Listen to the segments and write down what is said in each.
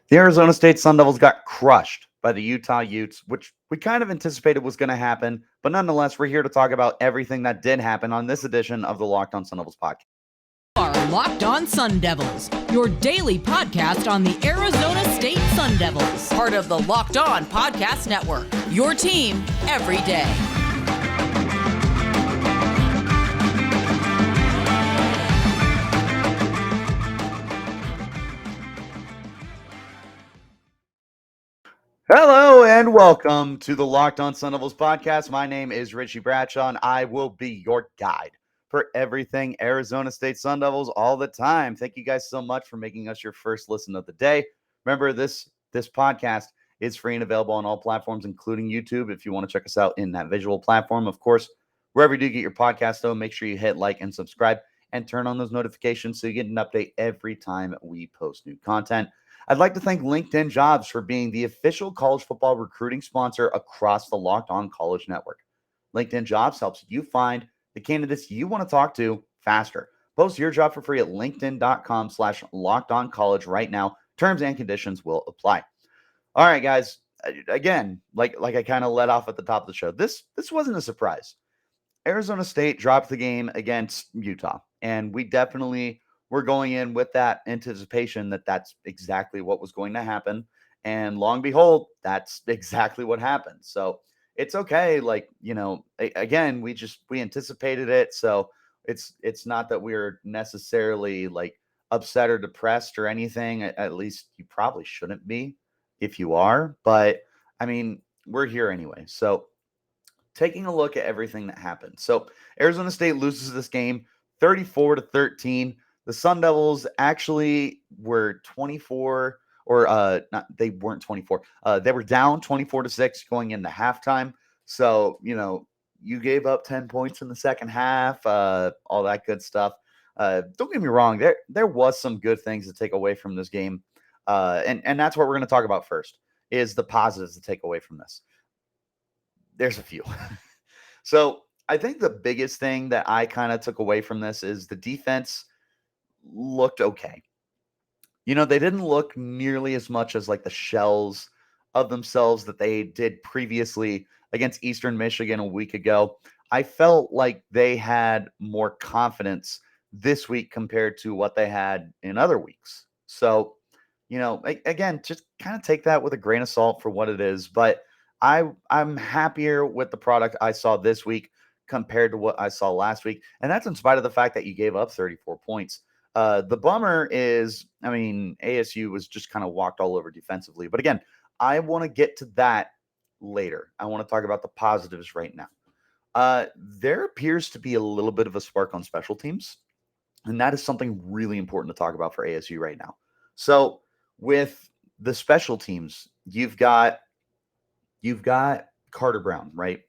The Arizona State Sun Devils got crushed by the Utah Utes, which we kind of anticipated was going to happen. But nonetheless, we're here to talk about everything that did happen on this edition of the Locked On Sun Devils podcast. Are Locked On Sun Devils, your daily podcast on the Arizona State Sun Devils, part of the Locked On Podcast Network, your team every day. Hello and welcome to the Locked On Sun Devils podcast. My name is Richie Bradshaw, and I will be your guide for everything Arizona State Sun Devils all the time. Thank you guys so much for making us your first listen of the day. Remember, this podcast is free and available on all platforms, including YouTube. If you want to check us out in that visual platform, of course, wherever you do get your podcast, though, make sure you hit like and subscribe and turn on those notifications so you get an update every time we post new content. I'd like to thank LinkedIn Jobs for being the official college football recruiting sponsor across the Locked On College Network. LinkedIn Jobs helps you find the candidates you want to talk to faster. Post your job for free at linkedin.com/lockedoncollege right now. Terms and conditions will apply. All right, guys. Again, like I kind of let off at the top of the show, this wasn't a surprise. Arizona State dropped the game against Utah, and we definitely were going in with that anticipation that that's exactly what was going to happen. And long behold, that's exactly what happened. So it's okay. Like, again, we anticipated it. So it's not that we're necessarily like upset or depressed or anything. At least you probably shouldn't be if you are. But I mean, we're here anyway. So taking a look at everything that happened. So Arizona State loses this game 34-13. The Sun Devils actually were 24 or not, they weren't 24. They were down 24-6 going into halftime. So, you gave up 10 points in the second half, all that good stuff. Don't get me wrong, there was some good things to take away from this game. And that's what we're going to talk about first is the positives to take away from this. There's a few. So I think the biggest thing that I kind of took away from this is the defense looked okay. They didn't look nearly as much as like the shells of themselves that they did previously against Eastern Michigan a week ago. I felt like they had more confidence this week compared to what they had in other weeks. So, again, just kind of take that with a grain of salt for what it is. But I'm happier with the product I saw this week compared to what I saw last week. And that's in spite of the fact that you gave up 34 points. The bummer is, ASU was just kind of walked all over defensively. But again, I want to get to that later. I want to talk about the positives right now. There appears to be a little bit of a spark on special teams, and that is something really important to talk about for ASU right now. So with the special teams, you've got Carter Brown, right?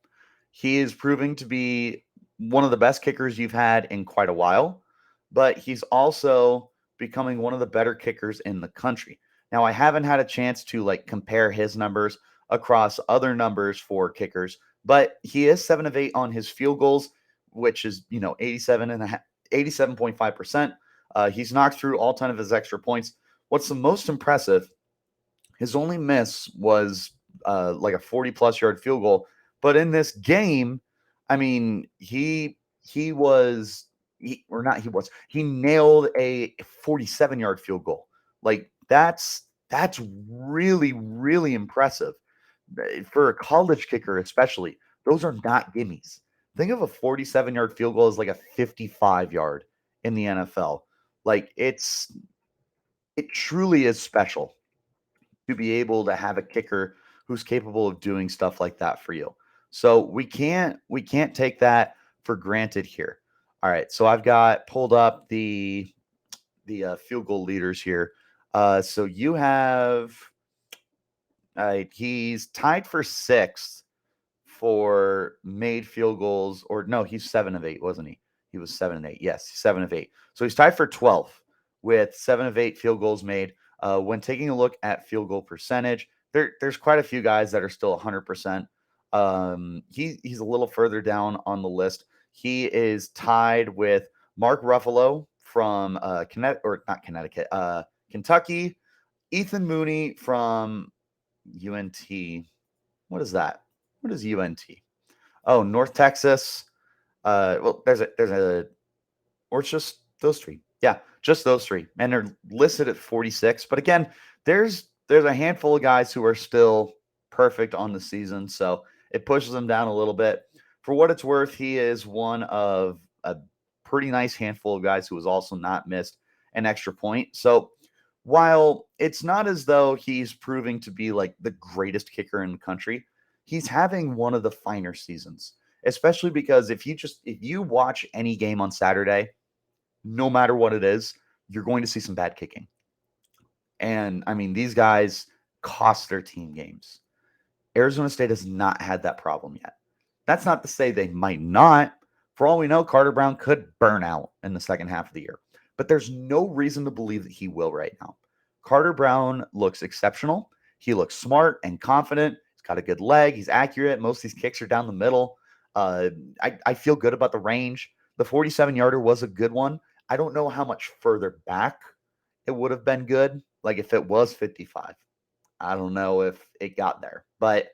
He is proving to be one of the best kickers you've had in quite a while, but he's also becoming one of the better kickers in the country. Now, I haven't had a chance to like compare his numbers across other numbers for kickers, but he is 7 of 8 on his field goals, which is, 87.5%. He's knocked through all 10 of his extra points. What's the most impressive, his only miss was like a 40-plus yard field goal. But in this game, he nailed a 47-yard field goal. Like that's really, really impressive for a college kicker, especially. Those are not gimmies. Think of a 47-yard field goal as like a 55-yard in the NFL. Like it truly is special to be able to have a kicker who's capable of doing stuff like that for you. So we can't take that for granted here. All right, so I've got pulled up the field goal leaders here. So you have he's tied for sixth for made field goals, or no, he's 7 of 8, wasn't he? He was 7 of 8. Yes, 7 of 8. So he's tied for 12th with 7 of 8 field goals made. When taking a look at field goal percentage, there's quite a few guys that are still 100%. He's a little further down on the list. He is tied with Mark Ruffalo from Kentucky, Ethan Mooney from UNT. What is that? What is UNT? Oh, North Texas. Well, or it's just those three. Yeah, just those three, and they're listed at 46. But again, there's a handful of guys who are still perfect on the season, so it pushes them down a little bit. For what it's worth, he is one of a pretty nice handful of guys who has also not missed an extra point. So while it's not as though he's proving to be like the greatest kicker in the country, he's having one of the finer seasons. Especially because if you watch any game on Saturday, no matter what it is, you're going to see some bad kicking. And I mean, these guys cost their team games. Arizona State has not had that problem yet. That's not to say they might not. For all we know, Carter Brown could burn out in the second half of the year, but there's no reason to believe that he will right now. Carter Brown looks exceptional. He looks smart and confident. He's got a good leg. He's accurate. Most of these kicks are down the middle. I feel good about the range. The 47-yarder was a good one. I don't know how much further back it would have been good. Like if it was 55, I don't know if it got there. But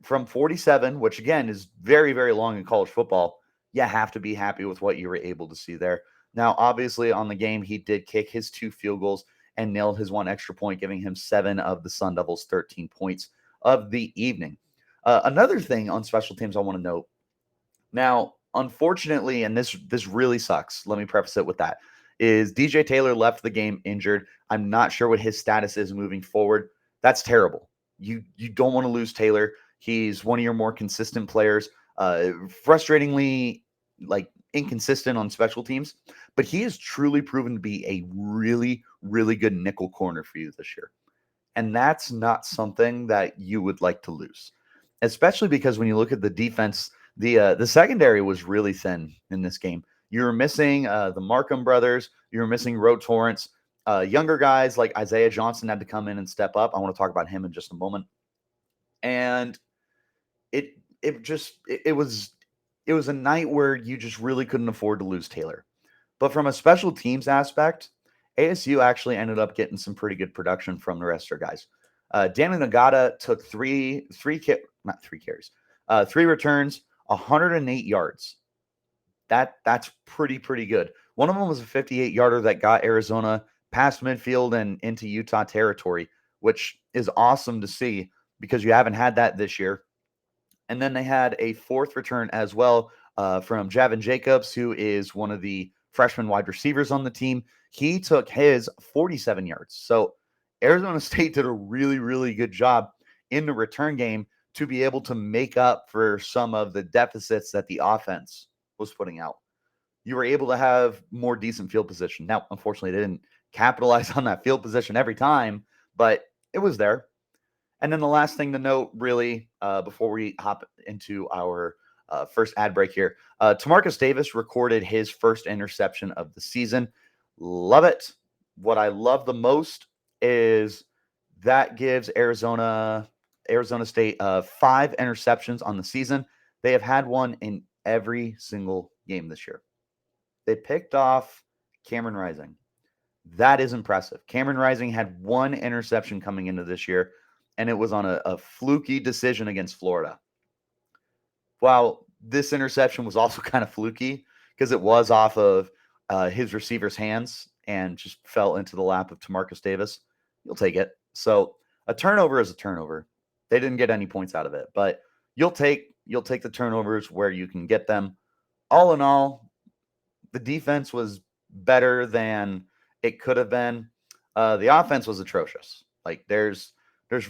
from 47, which again is very, very long in college football, you have to be happy with what you were able to see there. Now, obviously, on the game, he did kick his 2 field goals and nailed his 1 extra point, giving him 7 of the Sun Devils' 13 points of the evening. Another thing on special teams I want to note. Now, unfortunately, and this really sucks. Let me preface it with that. Is DJ Taylor left the game injured? I'm not sure what his status is moving forward. That's terrible. You don't want to lose Taylor. He's one of your more consistent players. Frustratingly, like inconsistent on special teams, but he has truly proven to be a really, really good nickel corner for you this year. And that's not something that you would like to lose, especially because when you look at the defense, the secondary was really thin in this game. You were missing the Markham brothers. You were missing Ro Torrance. Younger guys like Isaiah Johnson had to come in and step up. I want to talk about him in just a moment. And it was a night where you just really couldn't afford to lose Taylor. But from a special teams aspect, ASU actually ended up getting some pretty good production from the rest of their guys. Danny Nagata took three returns, 108 yards. That's pretty good. One of them was a 58-yarder that got Arizona past midfield and into Utah territory, which is awesome to see because you haven't had that this year. And then they had a 4th return as well from Javin Jacobs, who is one of the freshman wide receivers on the team. He took his 47 yards. So Arizona State did a really, really good job in the return game to be able to make up for some of the deficits that the offense was putting out. You were able to have more decent field position. Now, unfortunately, they didn't capitalize on that field position every time, but it was there. And then the last thing to note, really, before we hop into our first ad break here, Tamarcus Davis recorded his first interception of the season. Love it. What I love the most is that gives Arizona State 5 interceptions on the season. They have had one in every single game this year. They picked off Cameron Rising. That is impressive. Cameron Rising had 1 interception coming into this year, and it was on a fluky decision against Florida. While this interception was also kind of fluky because it was off of his receiver's hands and just fell into the lap of Tamarcus Davis, you'll take it. So a turnover is a turnover. They didn't get any points out of it, but you'll take the turnovers where you can get them. All in all, the defense was better than it could have been. The offense was atrocious. Like there's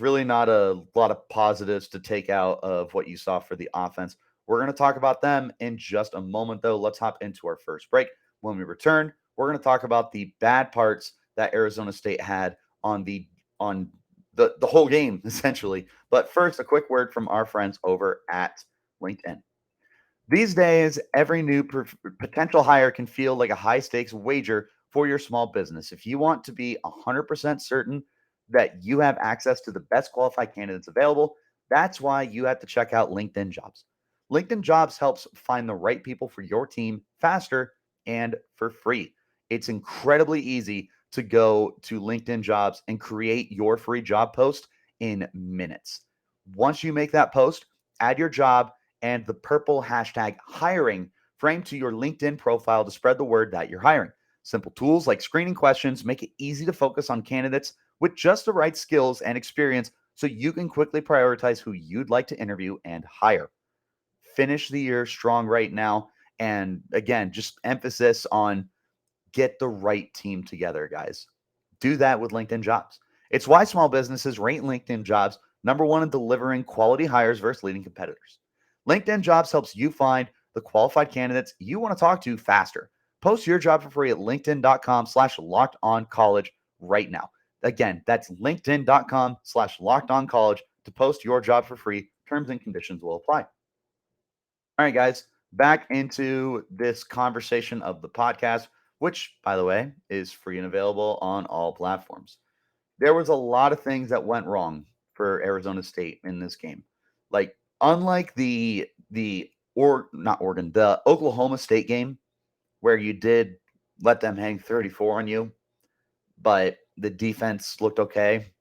really not a lot of positives to take out of what you saw for the offense. We're going to talk about them in just a moment, though. Let's hop into our first break. When we return, we're going to talk about the bad parts that Arizona State had on the whole game, essentially. But first, a quick word from our friends over at LinkedIn. These days, every new potential hire can feel like a high-stakes wager for your small business. If you want to be 100% certain that you have access to the best qualified candidates available, that's why you have to check out LinkedIn Jobs. LinkedIn Jobs helps find the right people for your team faster and for free. It's incredibly easy to go to LinkedIn Jobs and create your free job post in minutes. Once you make that post, add your job and the purple hashtag hiring frame to your LinkedIn profile to spread the word that you're hiring. Simple tools like screening questions make it easy to focus on candidates with just the right skills and experience so you can quickly prioritize who you'd like to interview and hire. Finish the year strong right now. And again, just emphasis on get the right team together, guys. Do that with LinkedIn Jobs. It's why small businesses rate LinkedIn Jobs number one in delivering quality hires versus leading competitors. LinkedIn Jobs helps you find the qualified candidates you want to talk to faster. Post your job for free at linkedin.com/lockedoncollege right now. Again, that's linkedin.com/lockedoncollege to post your job for free. Terms and conditions will apply. All right, guys, back into this conversation of the podcast, which, by the way, is free and available on all platforms. There was a lot of things that went wrong for Arizona State in this game. Like, unlike the Oklahoma State game, where you did let them hang 34 on you, but the defense looked okay.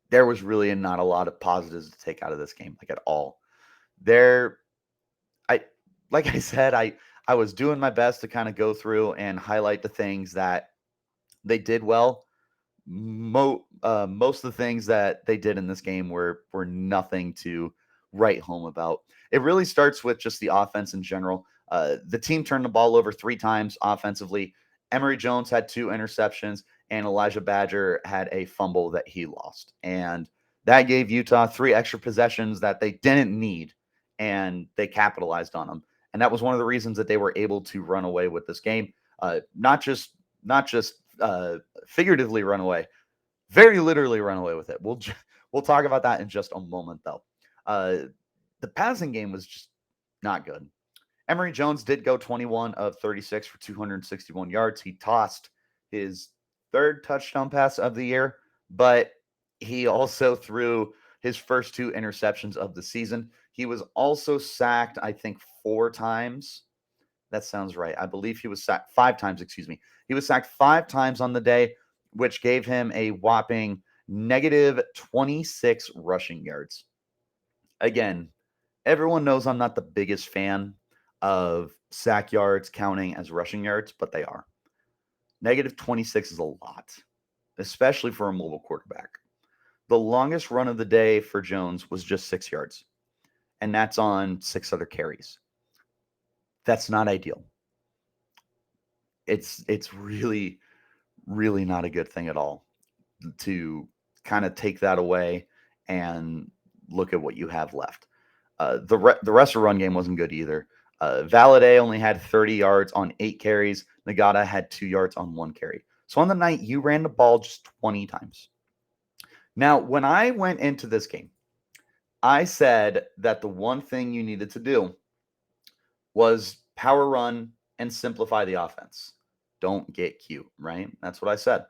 There was really not a lot of positives to take out of this game, like at all. There, I like I said, I was doing my best to kind of go through and highlight the things that they did well. Most of the things that they did in this game were nothing to write home about. It really starts with just the offense in general. The team turned the ball over 3 times offensively. Emory Jones had 2 interceptions, and Elijah Badger had a fumble that he lost. And that gave Utah 3 extra possessions that they didn't need, and they capitalized on them. And that was one of the reasons that they were able to run away with this game. Not just figuratively run away, very literally run away with it. We'll talk about that in just a moment, though. The passing game was just not good. Emory Jones did go 21 of 36 for 261 yards. He tossed his 3rd touchdown pass of the year, but he also threw his first 2 interceptions of the season. He was also sacked, I think, 4 times. That sounds right. I believe he was sacked 5 times, excuse me. He was sacked 5 times on the day, which gave him a whopping negative 26 rushing yards. Again, everyone knows I'm not the biggest fan of sack yards counting as rushing yards, but they are. Negative 26 is a lot, especially for a mobile quarterback. The longest run of the day for Jones was just 6 yards, and that's on 6 other carries. That's not ideal. It's really, really not a good thing at all to kind of take that away and look at what you have left. The rest of the run game wasn't good either. Valladay only had 30 yards on 8 carries. Nagata had 2 yards on 1 carry. So on the night, you ran the ball just 20 times. Now, when I went into this game, I said that the one thing you needed to do was power run and simplify the offense. Don't get cute, right? That's what I said.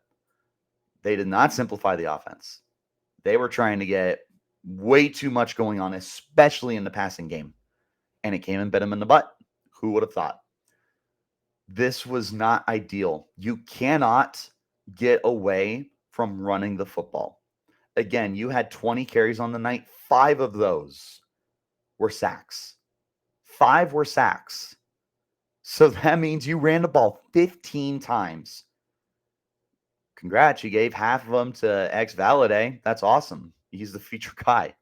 They did not simplify the offense. They were trying to get way too much going on, especially in the passing game. And it came and bit him in the butt. Who would have thought? This was not ideal. You cannot get away from running the football. Again, you had 20 carries on the night. 5 of those were sacks. 5 were sacks. So that means you ran the ball 15 times. Congrats, you gave half of them to Valladay. That's awesome. He's the feature guy.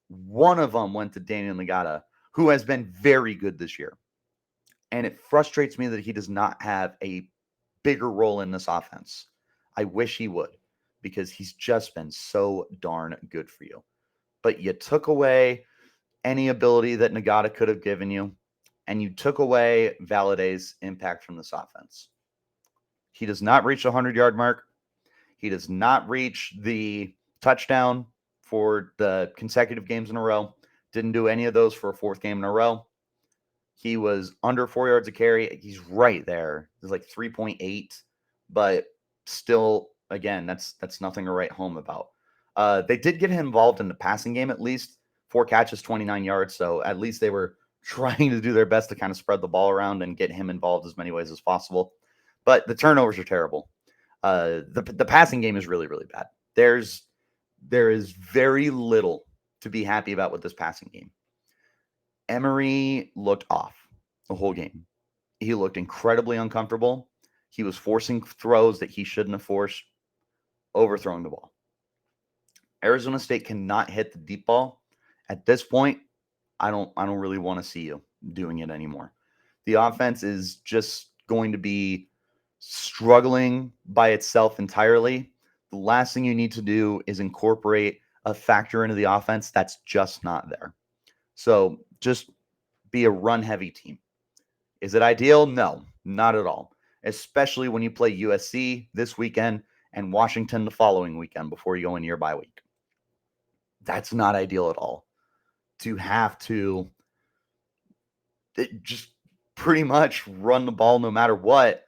One of them went to Daniel Nagata, who has been very good this year. And it frustrates me that he does not have a bigger role in this offense. I wish he would, because he's just been so darn good for you. But you took away any ability that Nagata could have given you, and you took away Valladay's impact from this offense. He does not reach the 100-yard mark. He does not reach the touchdown for the consecutive games in a row. Didn't do any of those for a 4th game in a row. He was under 4 yards a carry. He's right there. It's like 3.8, but still, again, that's nothing to write home about. They did get him involved in the passing game at least. 4 catches, 29 yards. So at least they were trying to do their best to kind of spread the ball around and get him involved as many ways as possible. But the turnovers are terrible. The passing game is really, really bad. There is very little to be happy about with this passing game. Emory looked off the whole game. He looked incredibly uncomfortable. He was forcing throws that he shouldn't have forced, overthrowing the ball. Arizona State cannot hit the deep ball. At this point, I don't really want to see you doing it anymore. The offense is just going to be struggling by itself entirely. The last thing you need to do is incorporate a factor into the offense that's just not there. So just be a run-heavy team. Is it ideal? No, not at all. Especially when you play USC this weekend and Washington the following weekend before you go into your bye week. That's not ideal at all. To have to just pretty much run the ball no matter what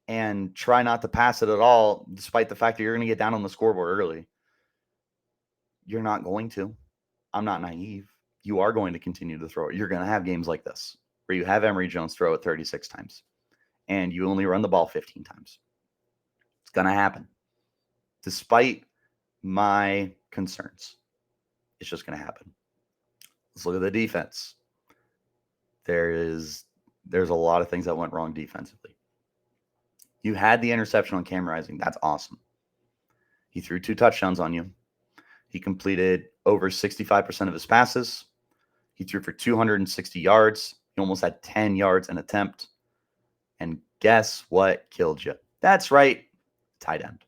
and try not to pass it at all, despite the fact that you're going to get down on the scoreboard early. You're not going to. I'm not naive. You are going to continue to throw it. You're going to have games like this where you have Emory Jones throw it 36 times and you only run the ball 15 times. It's going to happen. Despite my concerns, it's just going to happen. Let's look at the defense. There's a lot of things that went wrong defensively. You had the interception on Cam Rising. That's awesome. He threw 2 touchdowns on you. He completed over 65% of his passes. He threw for 260 yards. He almost had 10 yards an attempt. And guess what killed you? That's right, tight end.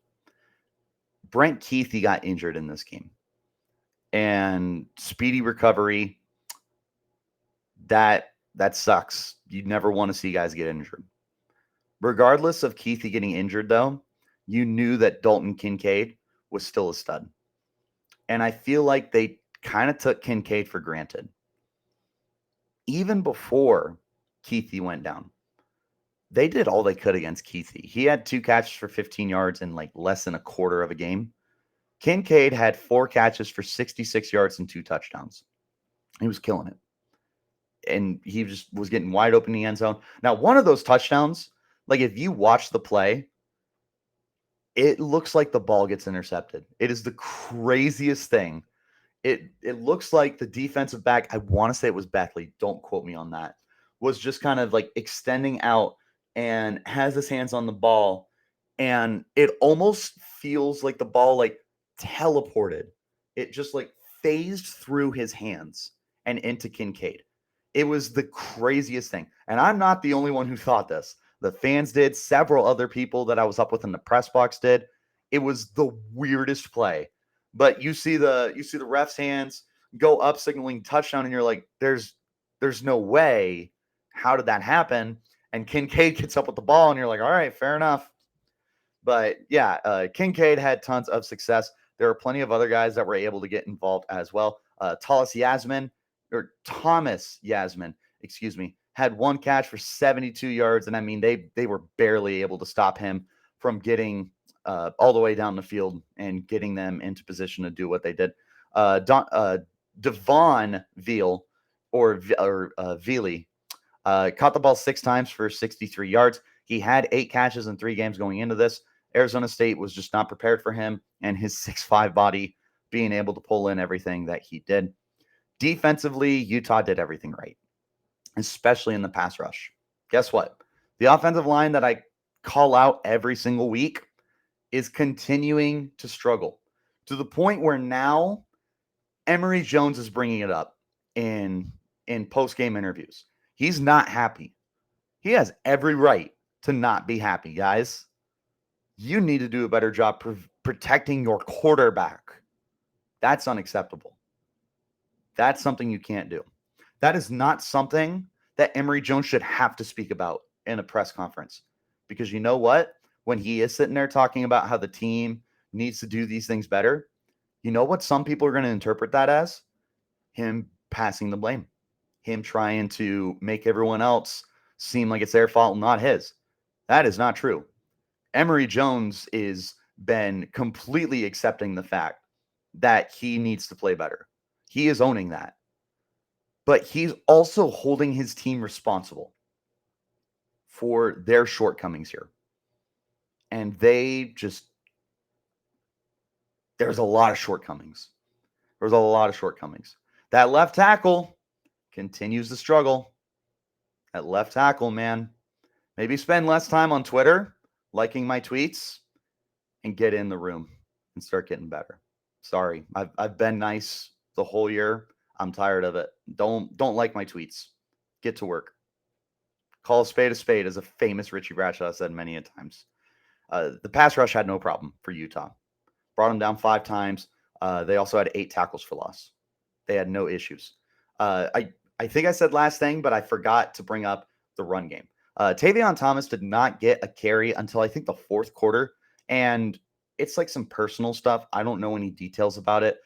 Brent Keithy got injured in this game. And speedy recovery, that sucks. You never want to see guys get injured. Regardless of Keithy getting injured, though, you knew that Dalton Kincaid was still a stud. And I feel like they kind of took Kincaid for granted. Even before Keithy went down, they did all they could against Keithy. He had 2 catches for 15 yards in like less than a quarter of a game. Kincaid had 4 catches for 66 yards and 2 touchdowns. He was killing it. And he just was getting wide open in the end zone. Now, one of those touchdowns, like if you watch the play, it looks like the ball gets intercepted. It is the craziest thing. It looks like the defensive back, I want to say it was Beckley, don't quote me on that, was just kind of like extending out and has his hands on the ball. And it almost feels like the ball like teleported. It just like phased through his hands and into Kincaid. It was the craziest thing. And I'm not the only one who thought this. The fans did. Several other people that I was up with in the press box did. It was the weirdest play. But you see the ref's hands go up signaling touchdown, and you're like, there's no way. How did that happen? And Kincaid gets up with the ball, and you're like, all right, fair enough. But yeah, Kincaid had tons of success. There are plenty of other guys that were able to get involved as well. Thomas Yasmin, had 1 catch for 72 yards. And I mean, they were barely able to stop him from getting all the way down the field and getting them into position to do what they did. Devon Veal or Veely caught the ball 6 times for 63 yards. He had 8 catches in 3 games going into this. Arizona State was just not prepared for him and his 6'5" body being able to pull in everything that he did. Defensively, Utah did everything right, especially in the pass rush. Guess what? The offensive line that I call out every single week is continuing to struggle to the point where now Emory Jones is bringing it up in post-game interviews. He's not happy. He has every right to not be happy, guys. You need to do a better job protecting your quarterback. That's unacceptable. That's something you can't do. That is not something that Emory Jones should have to speak about in a press conference. Because you know what? When he is sitting there talking about how the team needs to do these things better, you know what some people are going to interpret that as? Him passing the blame. Him trying to make everyone else seem like it's their fault and not his. That is not true. Emory Jones is been completely accepting the fact that he needs to play better. He is owning that. But he's also holding his team responsible for their shortcomings here. And there's a lot of shortcomings. There's a lot of shortcomings. That left tackle continues to struggle. That left tackle, man. Maybe spend less time on Twitter liking my tweets and get in the room and start getting better. Sorry, I've been nice the whole year. I'm tired of it. Don't like my tweets. Get to work. Call a spade, as a famous Richie Bradshaw said many a times. The pass rush had no problem for Utah. Brought them down 5 times. They also had 8 tackles for loss. They had no issues. I think I said last thing, but I forgot to bring up the run game. Tavion Thomas did not get a carry until I think the 4th quarter, and it's like some personal stuff. I don't know any details about it.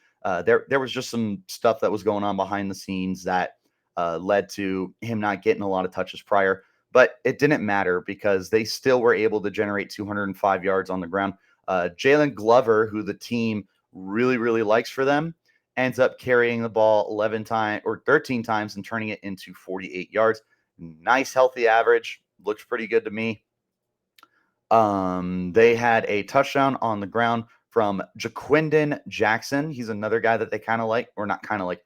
There was just some stuff that was going on behind the scenes that led to him not getting a lot of touches prior, but it didn't matter because they still were able to generate 205 yards on the ground. Jalen Glover, who the team really, really likes for them, ends up carrying the ball 11 times or 13 times and turning it into 48 yards. Nice, healthy average. Looks pretty good to me. They had a touchdown on the ground from Jaquindon Jackson. He's another guy that they kind of like, or not kind of like.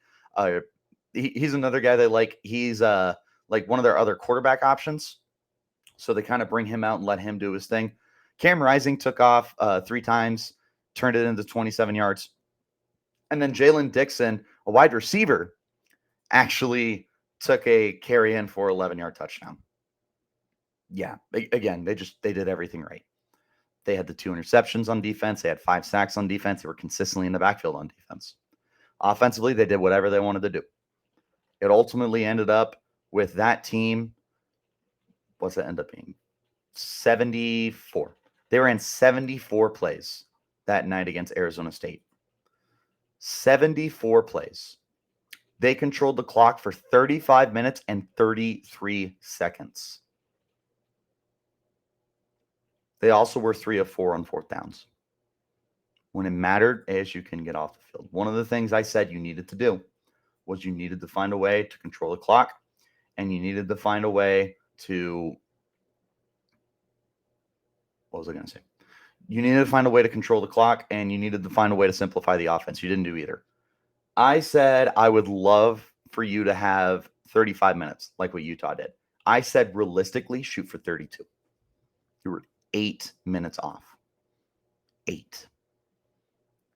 He's another guy they like. He's like one of their other quarterback options. So they kind of bring him out and let him do his thing. Cam Rising took off 3 times, turned it into 27 yards. And then Jalen Dixon, a wide receiver, actually took a carry in for 11-yard touchdown. Yeah, again, they did everything right. They had the 2 interceptions on defense. They had 5 sacks on defense. They were consistently in the backfield on defense. Offensively, they did whatever they wanted to do. It ultimately ended up with that team. What's it end up being? 74. They ran 74 plays that night against Arizona State. 74 plays. They controlled the clock for 35 minutes and 33 seconds. They also were 3 of 4 on 4th downs. When it mattered, ASU can get off the field. One of the things I said you needed to do was you needed to find a way to control the clock, and you needed to find a way to – what was I going to say? You needed to find a way to control the clock, and you needed to find a way to simplify the offense. You didn't do either. I said I would love for you to have 35 minutes like what Utah did. I said realistically shoot for 32. You were 8 minutes off. 8.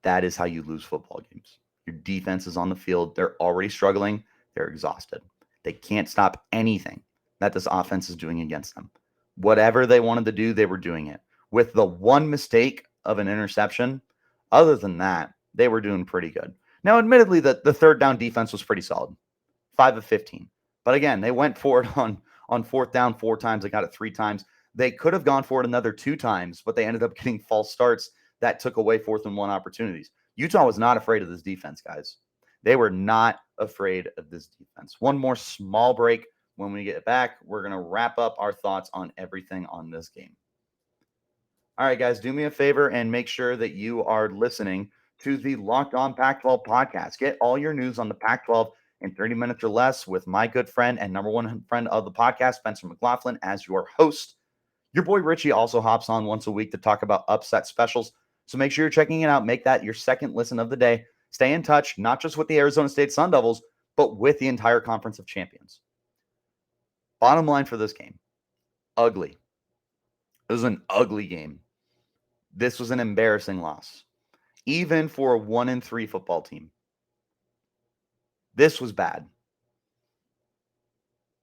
That is how you lose football games. Your defense is on the field. They're already struggling. They're exhausted. They can't stop anything that this offense is doing against them. Whatever they wanted to do, they were doing it. With the one mistake of an interception, other than that, they were doing pretty good. Now, admittedly, the 3rd down defense was pretty solid. 5 of 15. But again, they went for it on 4th down 4 times. They got it 3 times. They could have gone for it another 2 times, but they ended up getting false starts that took away 4th and 1 opportunities. Utah was not afraid of this defense, guys. They were not afraid of this defense. One more small break. When we get back, we're going to wrap up our thoughts on everything on this game. All right, guys, do me a favor and make sure that you are listening to the Locked On Pac-12 podcast. Get all your news on the Pac-12 in 30 minutes or less with my good friend and number 1 friend of the podcast, Spencer McLaughlin, as your host. Your boy Richie also hops on once a week to talk about upset specials. So make sure you're checking it out. Make that your second listen of the day. Stay in touch, not just with the Arizona State Sun Devils, but with the entire Conference of Champions. Bottom line for this game, ugly. It was an ugly game. This was an embarrassing loss, even for a 1-3 football team. This was bad.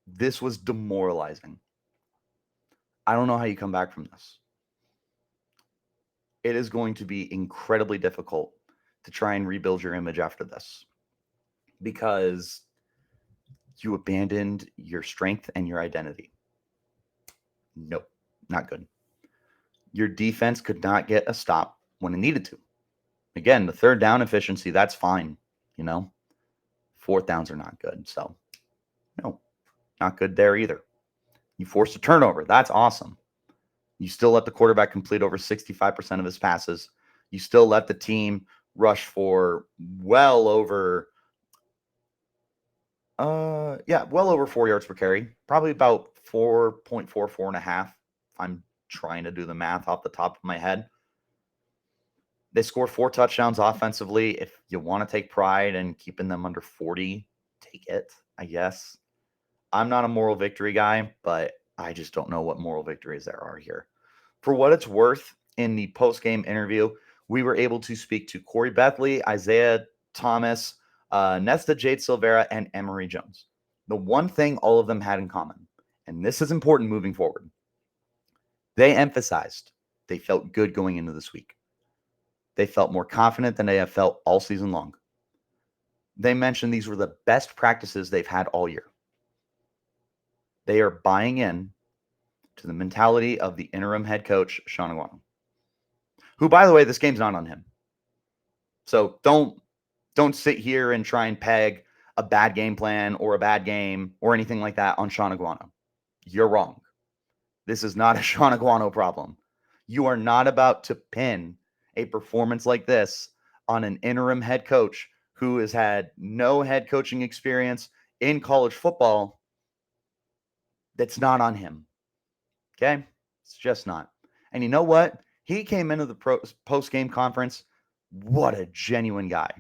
This was demoralizing. I don't know how you come back from this. It is going to be incredibly difficult to try and rebuild your image after this because you abandoned your strength and your identity. Nope, not good. Your defense could not get a stop when it needed to. Again, the 3rd down efficiency, that's fine. 4th downs are not good. So, no, not good there either. You forced a turnover. That's awesome. You still let the quarterback complete over 65% of his passes. You still let the team rush for well over 4 yards per carry. Probably about 4.4, 4.5. I'm trying to do the math off the top of my head. They scored 4 touchdowns offensively. If you want to take pride in keeping them under 40, take it, I guess. I'm not a moral victory guy, but I just don't know what moral victories there are here. For what it's worth, in the post-game interview, we were able to speak to Corey Bethley, Isaiah Thomas, Nesta Jade Silvera, and Emory Jones. The one thing all of them had in common, and this is important moving forward, they emphasized they felt good going into this week. They felt more confident than they have felt all season long. They mentioned these were the best practices they've had all year. They are buying in to the mentality of the interim head coach, Sean Aguano, who, by the way, this game's not on him. So don't sit here and try and peg a bad game plan or a bad game or anything like that on Sean Aguano. You're wrong. This is not a Sean Aguano problem. You are not about to pin a performance like this on an interim head coach who has had no head coaching experience in college football. That's not on him. Okay? It's just not. And you know what? He came into the post-game conference. What a genuine guy.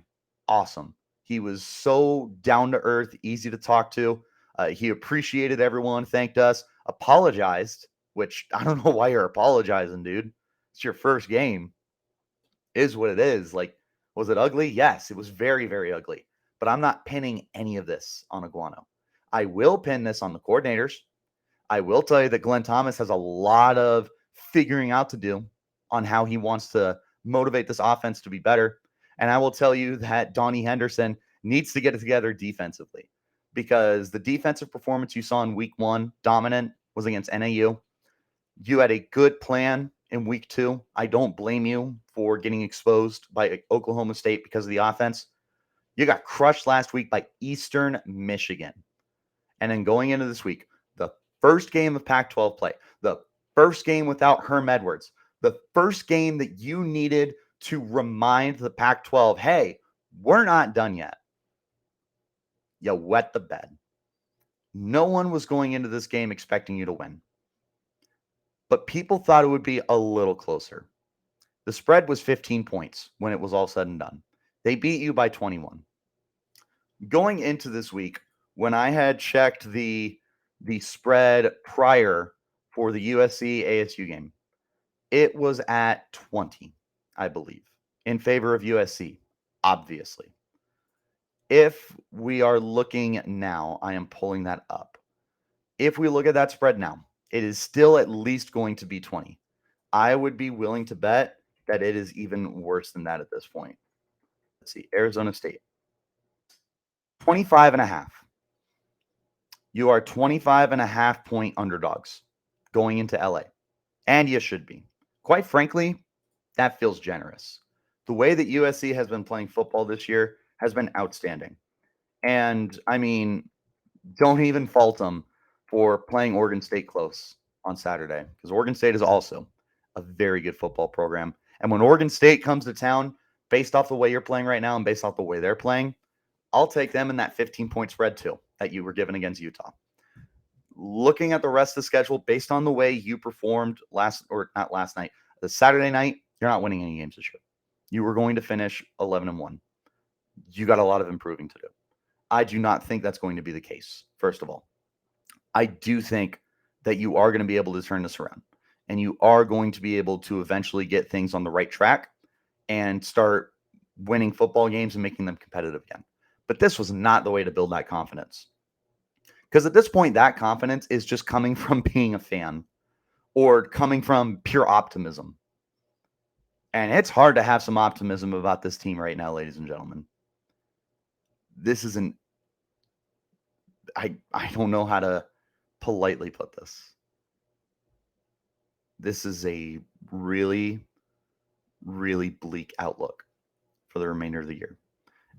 Awesome. He was so down to earth, easy to talk to. He appreciated everyone, thanked us, apologized, which I don't know why you're apologizing, dude. It's your first game. Is what it is. Like, was it ugly? Yes, it was very, very ugly. But I'm not pinning any of this on Aguano. I will pin this on the coordinators. I will tell you that Glenn Thomas has a lot of figuring out to do on how he wants to motivate this offense to be better. And I will tell you that Donnie Henderson needs to get it together defensively, because the defensive performance you saw in week 1, dominant, was against NAU. You had a good plan in week 2. I don't blame you for getting exposed by Oklahoma State because of the offense. You got crushed last week by Eastern Michigan. And then going into this week, the first game of Pac-12 play, the first game without Herm Edwards, the first game that you needed to remind the Pac-12, hey, we're not done yet. You wet the bed. No one was going into this game expecting you to win. But people thought it would be a little closer. The spread was 15 points when it was all said and done. They beat you by 21. Going into this week, when I had checked the spread prior for the USC ASU game, it was at 20, I believe, in favor of USC, obviously. If we are looking now, I am pulling that up. If we look at that spread now, it is still at least going to be 20. I would be willing to bet that it is even worse than that at this point. Let's see, Arizona State. 25.5. You are 25.5 point underdogs going into LA. And you should be. Quite frankly, that feels generous. The way that USC has been playing football this year has been outstanding. And I mean, don't even fault them for playing Oregon State close on Saturday, because Oregon State is also a very good football program. And when Oregon State comes to town, based off the way you're playing right now and based off the way they're playing, I'll take them in that 15-point spread too that you were given against Utah. Looking at the rest of the schedule, based on the way you performed the Saturday night, you're not winning any games this year. You were going to finish 11-1. You got a lot of improving to do. I do not think that's going to be the case, first of all. I do think that you are going to be able to turn this around, and you are going to be able to eventually get things on the right track and start winning football games and making them competitive again. But this was not the way to build that confidence. Because at this point, that confidence is just coming from being a fan or coming from pure optimism. And it's hard to have some optimism about this team right now, ladies and gentlemen. This isn't, I don't know how to politely put this. This is a really, really bleak outlook for the remainder of the year.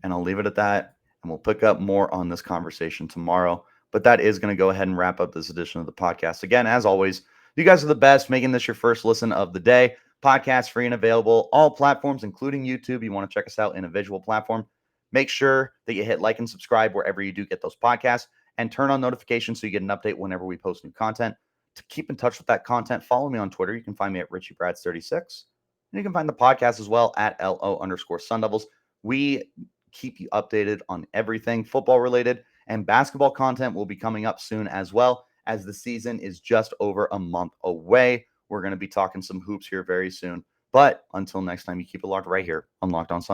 And I'll leave it at that. And we'll pick up more on this conversation tomorrow. But that is going to go ahead and wrap up this edition of the podcast. Again, as always, you guys are the best, making this your first listen of the day. Podcast free and available, all platforms, including YouTube. You want to check us out in a visual platform. Make sure that you hit like and subscribe wherever you do get those podcasts, and turn on notifications so you get an update whenever we post new content. to keep in touch with that content, follow me on Twitter. You can find me at Richie Brads36. And you can find the podcast as well at LO_Sun Devils. We keep you updated on everything football related, and basketball content will be coming up soon as well, as the season is just over a month away. We're going to be talking some hoops here very soon. But until next time, you keep it locked right here on Locked On Sun.